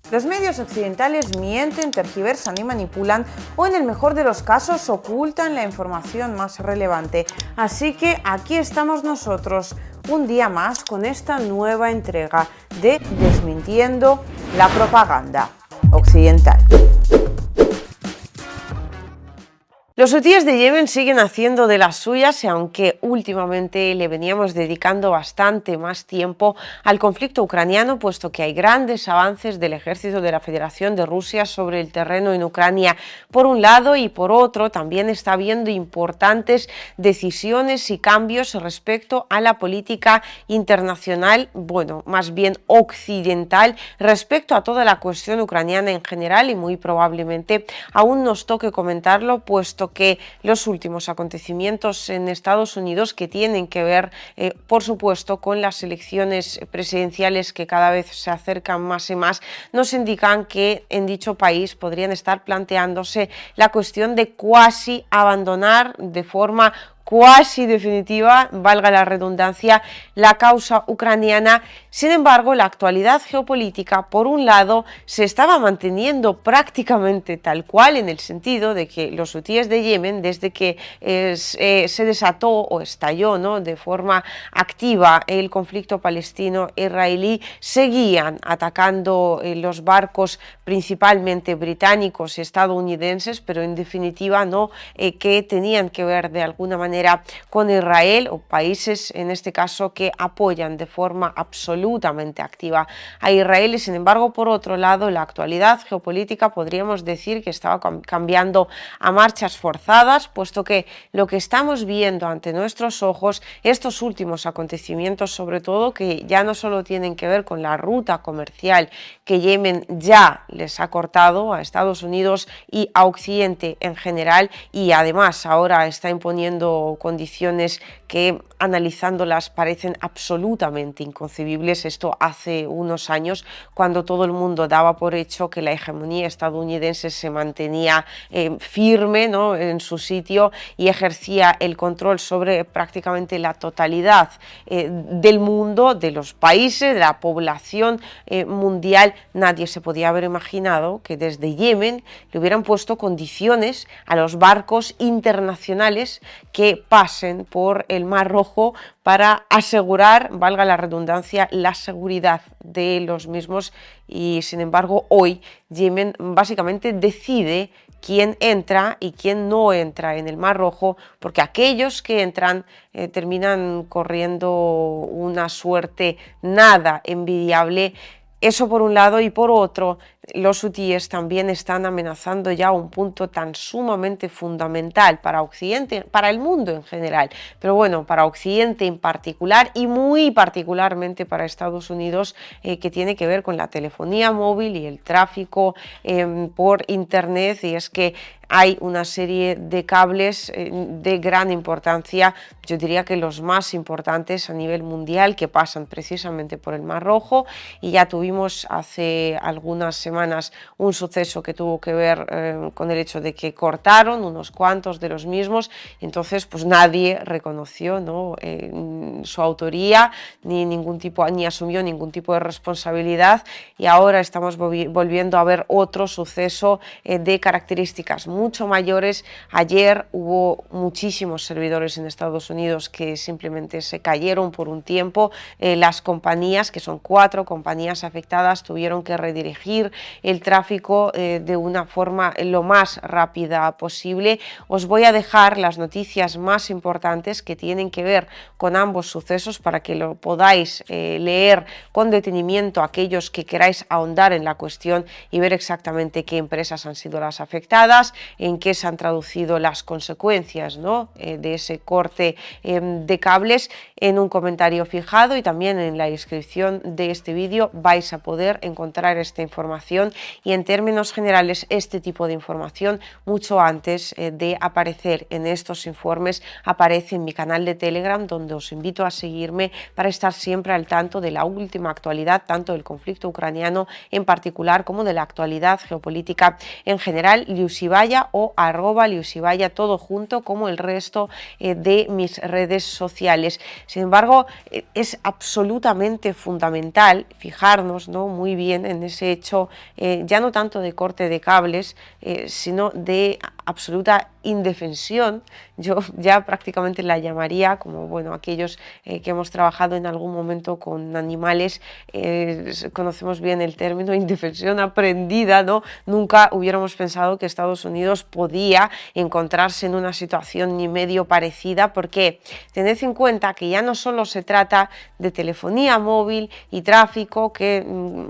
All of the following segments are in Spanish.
Los medios occidentales mienten, tergiversan y manipulan, o en el mejor de los casos ocultan la información más relevante. Así que aquí estamos nosotros, un día más, con esta nueva entrega de Desmintiendo la propaganda occidental. Los hutíes de Yemen siguen haciendo de las suyas y aunque últimamente le veníamos dedicando bastante más tiempo al conflicto ucraniano, puesto que hay grandes avances del ejército de la Federación de Rusia sobre el terreno en Ucrania por un lado, y por otro también está habiendo importantes decisiones y cambios respecto a la política internacional, bueno, más bien occidental, respecto a toda la cuestión ucraniana en general, y muy probablemente aún nos toque comentarlo, puesto que los últimos acontecimientos en Estados Unidos, que tienen que ver, por supuesto, con las elecciones presidenciales que cada vez se acercan más y más, nos indican que en dicho país podrían estar planteándose la cuestión de cuasi abandonar de forma cuasi definitiva, valga la redundancia, la causa ucraniana. Sin embargo, la actualidad geopolítica, por un lado, se estaba manteniendo prácticamente tal cual, en el sentido de que los hutíes de Yemen, desde que se desató o estalló, ¿no?, de forma activa el conflicto palestino-israelí, seguían atacando los barcos principalmente británicos y estadounidenses, pero en definitiva no que tenían que ver de alguna manera con Israel, o países en este caso que apoyan de forma absolutamente activa a Israel. Y sin embargo, por otro lado, la actualidad geopolítica podríamos decir que estaba cambiando a marchas forzadas, puesto que lo que estamos viendo ante nuestros ojos, estos últimos acontecimientos sobre todo, que ya no solo tienen que ver con la ruta comercial que Yemen ya les ha cortado a Estados Unidos y a Occidente en general, y además ahora está imponiendo condiciones que, analizándolas, parecen absolutamente inconcebibles. Esto hace unos años, cuando todo el mundo daba por hecho que la hegemonía estadounidense se mantenía firme, ¿no?, en su sitio, y ejercía el control sobre prácticamente la totalidad del mundo, de los países, de la población mundial. Nadie se podía haber imaginado que desde Yemen le hubieran puesto condiciones a los barcos internacionales que pasen por el Mar Rojo para asegurar, valga la redundancia, la seguridad de los mismos. Y sin embargo, hoy Yemen básicamente decide quién entra y quién no entra en el Mar Rojo, porque aquellos que entran terminan corriendo una suerte nada envidiable. Eso por un lado, y por otro, los hutíes también están amenazando ya un punto tan sumamente fundamental para Occidente, para el mundo en general, pero bueno, para Occidente en particular, y muy particularmente para Estados Unidos, que tiene que ver con la telefonía móvil y el tráfico por Internet. Y es que hay una serie de cables de gran importancia, yo diría que los más importantes a nivel mundial, que pasan precisamente por el Mar Rojo, y ya tuvimos hace algunas semanas un suceso que tuvo que ver con el hecho de que cortaron unos cuantos de los mismos. Entonces pues nadie reconoció, ¿no?, su autoría, ni asumió ningún tipo de responsabilidad, y ahora estamos volviendo a ver otro suceso de características mucho mayores. Ayer hubo muchísimos servidores en Estados Unidos que simplemente se cayeron por un tiempo. Las compañías, que son 4 compañías afectadas, tuvieron que redirigir el tráfico de una forma lo más rápida posible. Os voy a dejar las noticias más importantes que tienen que ver con ambos sucesos para que lo podáis leer con detenimiento, aquellos que queráis ahondar en la cuestión y ver exactamente qué empresas han sido las afectadas, en qué se han traducido las consecuencias, ¿no?, de ese corte de cables. En un comentario fijado y también en la descripción de este vídeo vais a poder encontrar esta información, y en términos generales este tipo de información, mucho antes de aparecer en estos informes, aparece en mi canal de Telegram, donde os invito a seguirme para estar siempre al tanto de la última actualidad, tanto del conflicto ucraniano en particular como de la actualidad geopolítica en general. Liusivaya @liusibaya o @liusibaya, todo junto como el resto de mis redes sociales. Sin embargo, es absolutamente fundamental fijarnos, ¿no?, muy bien en ese hecho, ya no tanto de corte de cables, sino de absoluta indefensión. Yo ya prácticamente la llamaría, como bueno, aquellos que hemos trabajado en algún momento con animales, conocemos bien el término indefensión aprendida, ¿no? Nunca hubiéramos pensado que Estados Unidos podía encontrarse en una situación ni medio parecida, porque tened en cuenta que ya no solo se trata de telefonía móvil y tráfico que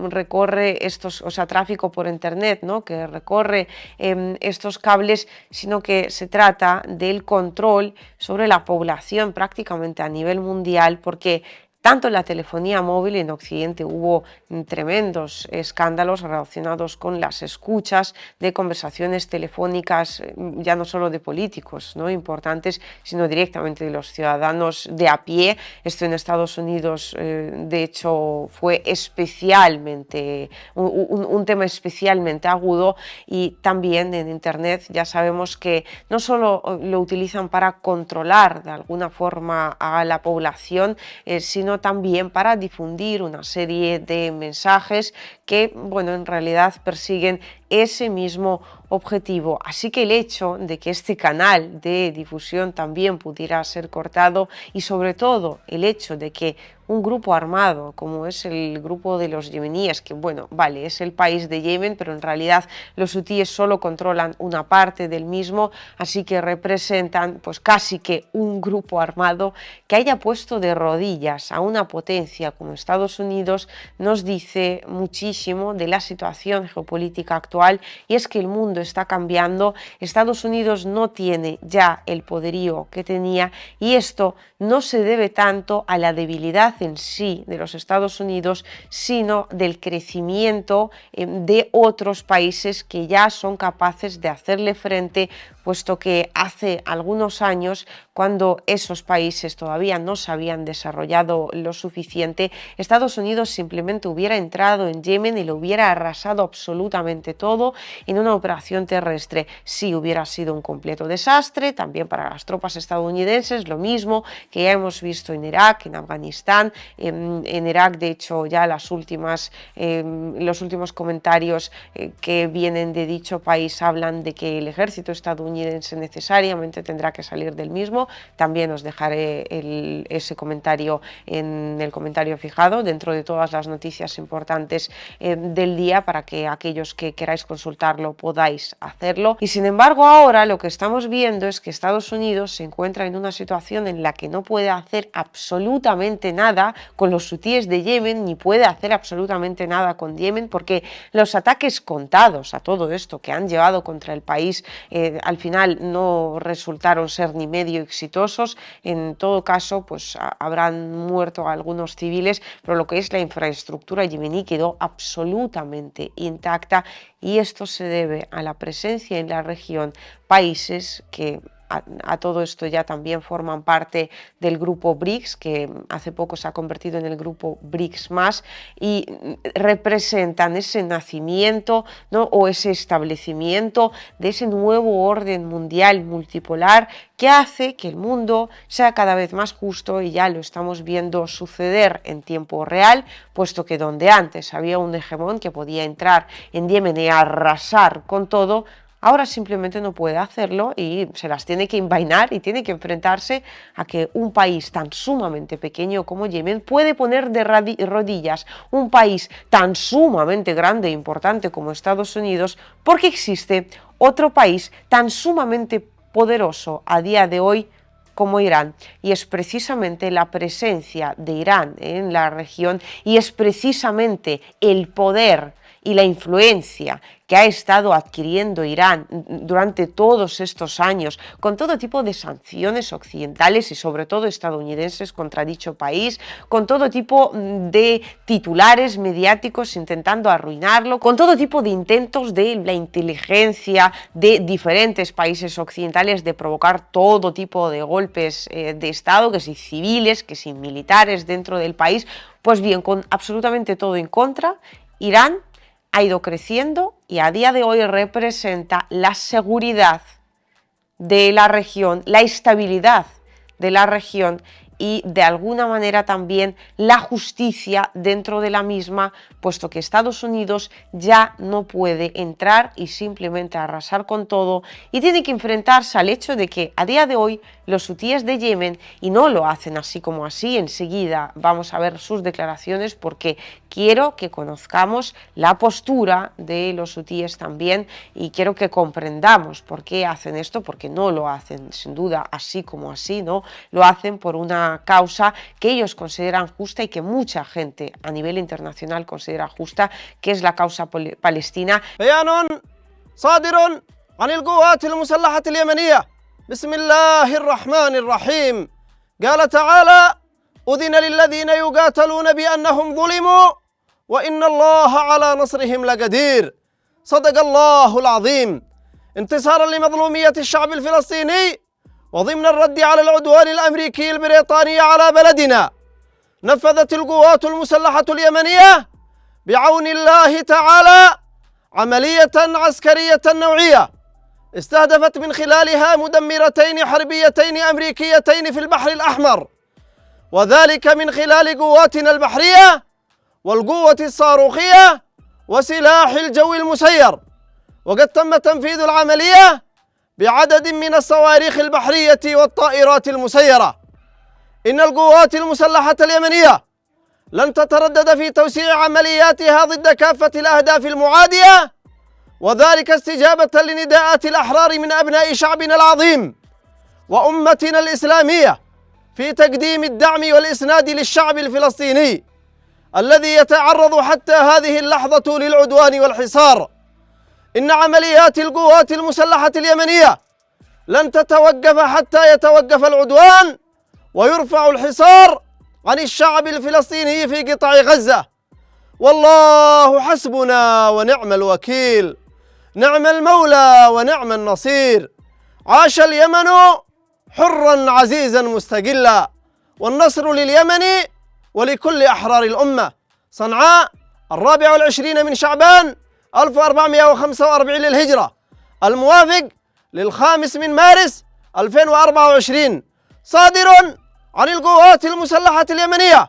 recorre estos, o sea, tráfico por internet, ¿no?, que recorre estos cables, sino que se trata del control sobre la población prácticamente a nivel mundial, porque tanto en la telefonía móvil en Occidente hubo tremendos escándalos relacionados con las escuchas de conversaciones telefónicas, ya no solo de políticos, ¿no?, importantes, sino directamente de los ciudadanos de a pie. Esto en Estados Unidos, de hecho, fue especialmente un tema especialmente agudo, y también en Internet ya sabemos que no solo lo utilizan para controlar de alguna forma a la población, sino también para difundir una serie de mensajes que, bueno, en realidad persiguen ese mismo objetivo. Así que el hecho de que este canal de difusión también pudiera ser cortado, y sobre todo el hecho de que un grupo armado como es el grupo de los yemeníes, que bueno, vale, es el país de Yemen, pero en realidad los hutíes solo controlan una parte del mismo, así que representan pues casi que un grupo armado, que haya puesto de rodillas a una potencia como Estados Unidos, nos dice muchísimo de la situación geopolítica actual. Y es que el mundo está cambiando, Estados Unidos no tiene ya el poderío que tenía, y esto no se debe tanto a la debilidad en sí de los Estados Unidos, sino del crecimiento de otros países que ya son capaces de hacerle frente, puesto que hace algunos años, cuando esos países todavía no se habían desarrollado lo suficiente, Estados Unidos simplemente hubiera entrado en Yemen y lo hubiera arrasado absolutamente todo en una operación terrestre. Sí, hubiera sido un completo desastre, también para las tropas estadounidenses, lo mismo que ya hemos visto en Irak, en Afganistán. En Irak, de hecho, ya los últimos comentarios que vienen de dicho país hablan de que el ejército estadounidense necesariamente tendrá que salir del mismo. También os dejaré ese comentario en el comentario fijado dentro de todas las noticias importantes del día, para que aquellos que queráis consultarlo podáis hacerlo. Y sin embargo, ahora lo que estamos viendo es que Estados Unidos se encuentra en una situación en la que no puede hacer absolutamente nada con los hutíes de Yemen, ni puede hacer absolutamente nada con Yemen, porque los ataques contados a todo esto que han llevado contra el país al final no resultaron ser ni medio exitosos. En todo caso, pues habrán muerto algunos civiles, pero lo que es la infraestructura yemení quedó absolutamente intacta, y esto se debe a la presencia en la región países que a todo esto ya también forman parte del grupo BRICS, que hace poco se ha convertido en el grupo BRICS+, y representan ese nacimiento, ¿no?, o ese establecimiento de ese nuevo orden mundial multipolar que hace que el mundo sea cada vez más justo, y ya lo estamos viendo suceder en tiempo real, puesto que donde antes había un hegemón que podía entrar en Yemen y arrasar con todo, ahora simplemente no puede hacerlo y se las tiene que envainar, y tiene que enfrentarse a que un país tan sumamente pequeño como Yemen puede poner de rodillas un país tan sumamente grande e importante como Estados Unidos, porque existe otro país tan sumamente poderoso a día de hoy como Irán. Y es precisamente la presencia de Irán en la región, y es precisamente el poder y la influencia que ha estado adquiriendo Irán durante todos estos años, con todo tipo de sanciones occidentales y sobre todo estadounidenses contra dicho país, con todo tipo de titulares mediáticos intentando arruinarlo, con todo tipo de intentos de la inteligencia de diferentes países occidentales de provocar todo tipo de golpes de Estado, que si civiles, que si militares dentro del país. Pues bien, con absolutamente todo en contra, Irán ha ido creciendo y a día de hoy representa la seguridad de la región, la estabilidad de la región y de alguna manera también la justicia dentro de la misma, puesto que Estados Unidos ya no puede entrar y simplemente arrasar con todo y tiene que enfrentarse al hecho de que a día de hoy los hutíes de Yemen, y no lo hacen así como así, enseguida vamos a ver sus declaraciones porque quiero que conozcamos la postura de los hutíes también y quiero que comprendamos por qué hacen esto, porque no lo hacen sin duda así como así, ¿no? Lo hacen por una causa que ellos consideran justa y que mucha gente a nivel internacional considera justa, que es la causa palestina. بيان صادر عن القوات المسلحة اليمنية بسم الله الرحمن الرحيم قال تعالى أذن للذين يقاتلون بأنهم ظلموا وإن الله على نصرهم لقدير صدق الله العظيم انتصارا لمظلومية الشعب الفلسطيني وضمن الرد على العدوان الأمريكي البريطاني على بلدنا نفذت القوات المسلحة اليمنية بعون الله تعالى عملية عسكرية نوعية استهدفت من خلالها مدمرتين حربيتين أمريكيتين في البحر الأحمر، وذلك من خلال قواتنا البحرية والقوة الصاروخية وسلاح الجو المسير. وقد تم تنفيذ العملية بعدد من الصواريخ البحرية والطائرات المسيرة. إن القوات المسلحة اليمنية لن تتردد في توسيع عملياتها ضد كافة الأهداف المعادية، وذلك استجابة لنداءات الأحرار من أبناء شعبنا العظيم وأمتنا الإسلامية في تقديم الدعم والإسناد للشعب الفلسطيني الذي يتعرض حتى هذه اللحظة للعدوان والحصار. إن عمليات القوات المسلحة اليمنية لن تتوقف حتى يتوقف العدوان ويرفع الحصار عن الشعب الفلسطيني في قطاع غزة. والله حسبنا ونعم الوكيل، نعم المولى ونعم النصير. عاش اليمن حرا عزيزا مستقلا، والنصر لليمن ولكل أحرار الأمة. صنعاء 24 من شعبان 1445 للهجرة، الموافق لل5 من مارس 2024، صادر عن القوات المسلحة اليمنية.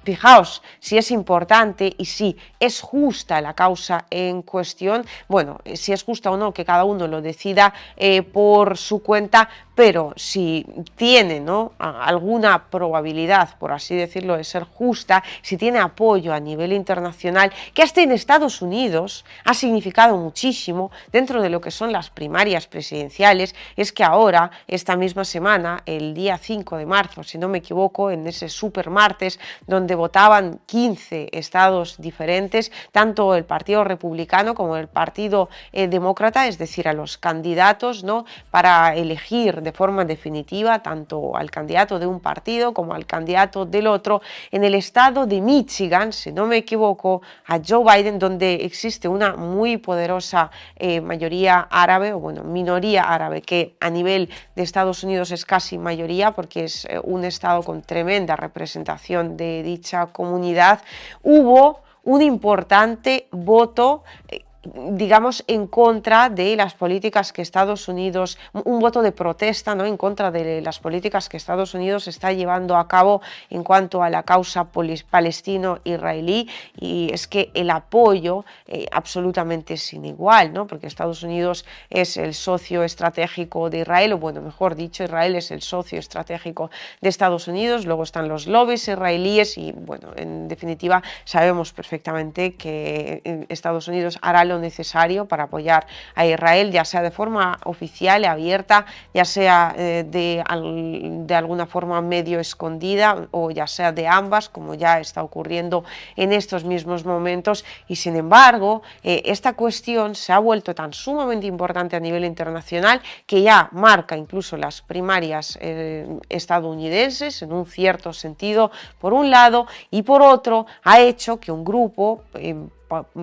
Fijaos si es importante y si es justa la causa en cuestión, bueno, si es justa o no, que cada uno lo decida por su cuenta, pero si tiene, ¿no?, alguna probabilidad, por así decirlo, de ser justa, si tiene apoyo a nivel internacional, que hasta en Estados Unidos ha significado muchísimo dentro de lo que son las primarias presidenciales, es que ahora, esta misma semana, el día 5 de marzo, si no me equivoco, en ese supermartes donde votaban 15 estados diferentes, tanto el Partido Republicano como el Partido Demócrata, es decir, a los candidatos, ¿no?, para elegir de forma definitiva tanto al candidato de un partido como al candidato del otro. En el estado de Michigan, si no me equivoco, a Joe Biden, donde existe una muy poderosa mayoría árabe, o bueno, minoría árabe, que a nivel de Estados Unidos es casi mayoría porque es un estado con tremenda representación de dicha comunidad, hubo un importante voto digamos, en contra de las políticas que Estados Unidos, un voto de protesta, ¿no?, en contra de las políticas que Estados Unidos está llevando a cabo en cuanto a la causa palestino-israelí, y es que el apoyo absolutamente sin igual, ¿no?, porque Estados Unidos es el socio estratégico de Israel, o bueno, mejor dicho, Israel es el socio estratégico de Estados Unidos, luego están los lobbies israelíes y, bueno, en definitiva, sabemos perfectamente que Estados Unidos hará lo necesario para apoyar a Israel, ya sea de forma oficial y abierta, ya sea de alguna forma medio escondida o ya sea de ambas, como ya está ocurriendo en estos mismos momentos. Y sin embargo, esta cuestión se ha vuelto tan sumamente importante a nivel internacional que ya marca incluso las primarias estadounidenses en un cierto sentido, por un lado, y por otro ha hecho que un grupo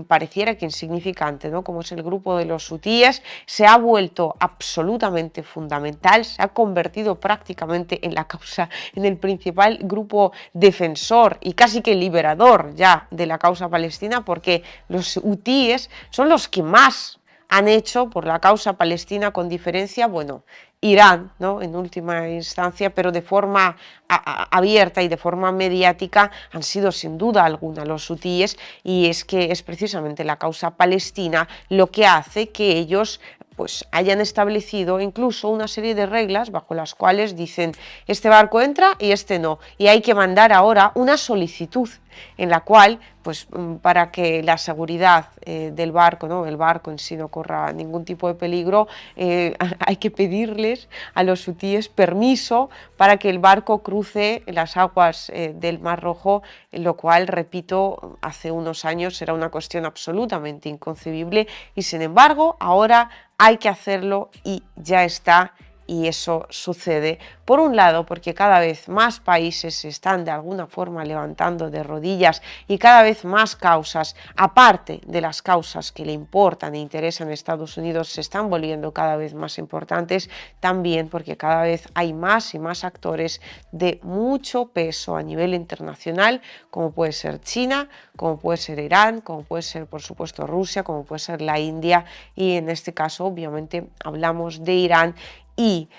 pareciera que insignificante, ¿no? Como es el grupo de los hutíes, se ha vuelto absolutamente fundamental, se ha convertido prácticamente en la causa, en el principal grupo defensor y casi que liberador ya de la causa palestina, porque los hutíes son los que más han hecho por la causa palestina, con diferencia, bueno, Irán, ¿no? En última instancia, pero de forma abierta y de forma mediática han sido sin duda alguna los hutíes, y es que es precisamente la causa palestina lo que hace que ellos pues hayan establecido incluso una serie de reglas bajo las cuales dicen este barco entra y este no, y hay que mandar ahora una solicitud en la cual, pues para que la seguridad del barco, ¿no? El barco en sí no corra ningún tipo de peligro, hay que pedirles a los hutíes permiso para que el barco cruce las aguas del Mar Rojo, lo cual, repito, hace unos años era una cuestión absolutamente inconcebible, y sin embargo ahora hay que hacerlo y ya está. Y eso sucede, por un lado, porque cada vez más países se están de alguna forma levantando de rodillas, y cada vez más causas, aparte de las causas que le importan e interesan a Estados Unidos, se están volviendo cada vez más importantes, también porque cada vez hay más y más actores de mucho peso a nivel internacional, como puede ser China, como puede ser Irán, como puede ser, por supuesto, Rusia, como puede ser la India, y en este caso, obviamente, hablamos de Irán. Y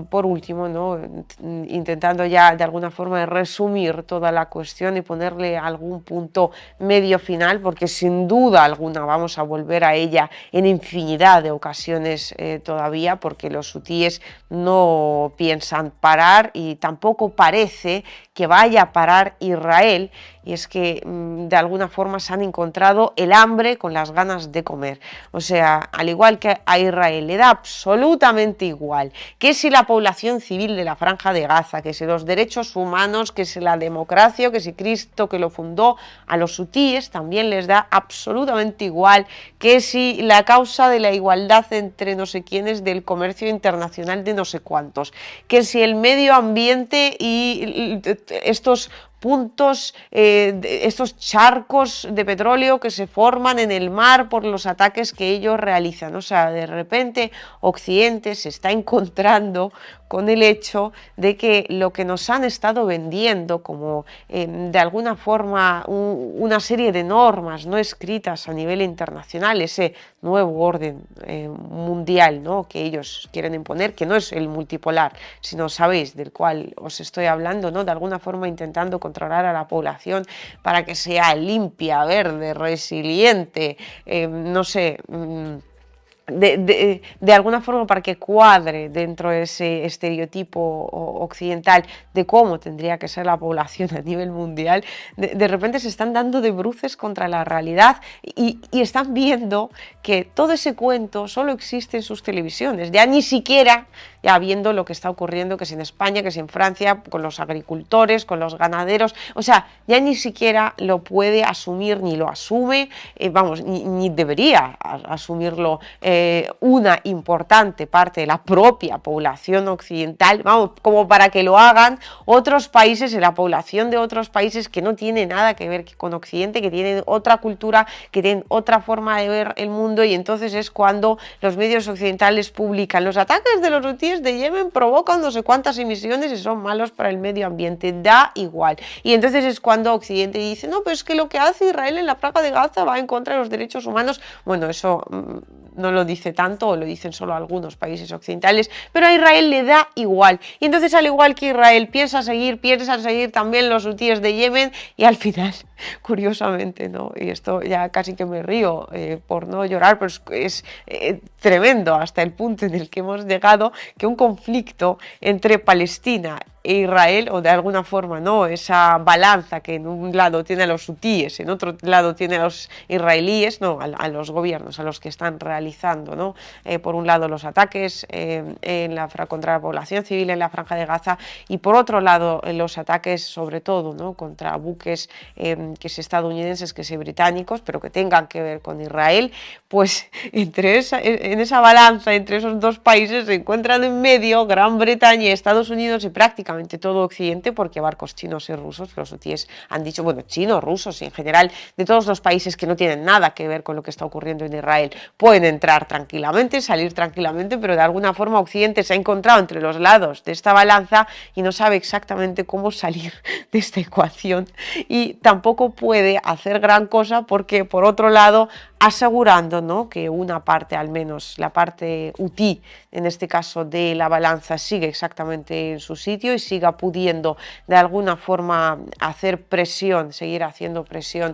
por último, ¿no? Intentando ya de alguna forma de resumir toda la cuestión y ponerle algún punto medio final, porque sin duda alguna vamos a volver a ella en infinidad de ocasiones todavía, porque los hutíes no piensan parar y tampoco parece que vaya a parar Israel, y es que de alguna forma se han encontrado el hambre con las ganas de comer. O sea, al igual que a Israel le da absolutamente igual que si la población civil de la Franja de Gaza, que si los derechos humanos, que si la democracia, que si Cristo que lo fundó, a los hutíes también les da absolutamente igual que si la causa de la igualdad entre no sé quiénes, del comercio internacional de no sé cuántos, que si el medio ambiente y estos puntos, estos charcos de petróleo que se forman en el mar por los ataques que ellos realizan. O sea, de repente Occidente se está encontrando con el hecho de que lo que nos han estado vendiendo como de alguna forma una serie de normas no escritas a nivel internacional, ese nuevo orden mundial, ¿no? Que ellos quieren imponer, que no es el multipolar, sino, sabéis, del cual os estoy hablando, ¿no? De alguna forma intentando controlar a la población para que sea limpia, verde, resiliente, no sé, de alguna forma para que cuadre dentro de ese estereotipo occidental de cómo tendría que ser la población a nivel mundial. De repente se están dando de bruces contra la realidad y están viendo que todo ese cuento solo existe en sus televisiones, ya ni siquiera ya viendo lo que está ocurriendo, que es en España, que es en Francia, con los agricultores, con los ganaderos. O sea, ya ni siquiera lo puede asumir, ni lo asume, vamos, ni debería asumirlo una importante parte de la propia población occidental, vamos, como para que lo hagan otros países, en la población de otros países que no tiene nada que ver con Occidente, que tienen otra cultura, que tienen otra forma de ver el mundo, y entonces es cuando los medios occidentales publican los ataques de los hutíes de Yemen provocan no sé cuántas emisiones y son malos para el medio ambiente, da igual. Y entonces es cuando Occidente dice, no, pero es que lo que hace Israel en la Franja de Gaza va en contra de los derechos humanos. Bueno, eso no lo dice tanto, o lo dicen solo algunos países occidentales, pero a Israel le da igual. Y entonces, al igual que Israel piensan seguir también los hutíes de Yemen, y al final, curiosamente, ¿no? Y esto ya casi que me río por no llorar, pero es tremendo hasta el punto en el que hemos llegado, que un conflicto entre Palestina e Israel, o de alguna forma, ¿no? Esa balanza que en un lado tiene a los hutíes, en otro lado tiene a los israelíes, ¿no? A los gobiernos, a los que están realizando, ¿no? Por un lado los ataques contra la población civil en la Franja de Gaza, y por otro lado los ataques sobre todo, ¿no? Contra buques que es estadounidenses, que es británicos, pero que tengan que ver con Israel. Pues en esa balanza entre esos dos países se encuentran en medio Gran Bretaña y Estados Unidos, y prácticamente prácticamente todo Occidente por qué barcos chinos y rusos. Los hutíes han dicho, bueno, chinos, rusos, en general, de todos los países que no tienen nada que ver con lo que está ocurriendo en Israel, pueden entrar tranquilamente, salir tranquilamente, pero de alguna forma Occidente se ha encontrado entre los lados de esta balanza y no sabe exactamente cómo salir de esta ecuación, y tampoco puede hacer gran cosa porque, por otro lado, asegurando, ¿no?, que una parte, al menos la parte hutí, en este caso de la balanza, sigue exactamente en su sitio y siga pudiendo de alguna forma hacer presión, seguir haciendo presión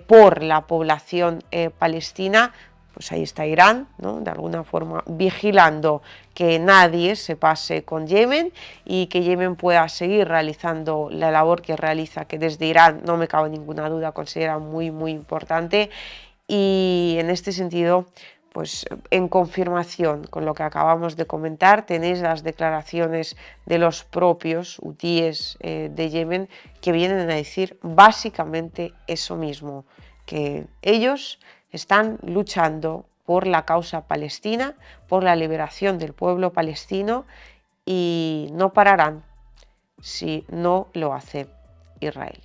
por la población palestina. Pues ahí está Irán, ¿no?, de alguna forma vigilando que nadie se pase con Yemen y que Yemen pueda seguir realizando la labor que realiza, que desde Irán, no me cabe ninguna duda, considera muy, muy importante. Y en este sentido, pues en confirmación con lo que acabamos de comentar, tenéis las declaraciones de los propios hutíes de Yemen, que vienen a decir básicamente eso mismo, que ellos están luchando por la causa palestina, por la liberación del pueblo palestino, y no pararán si no lo hace Israel.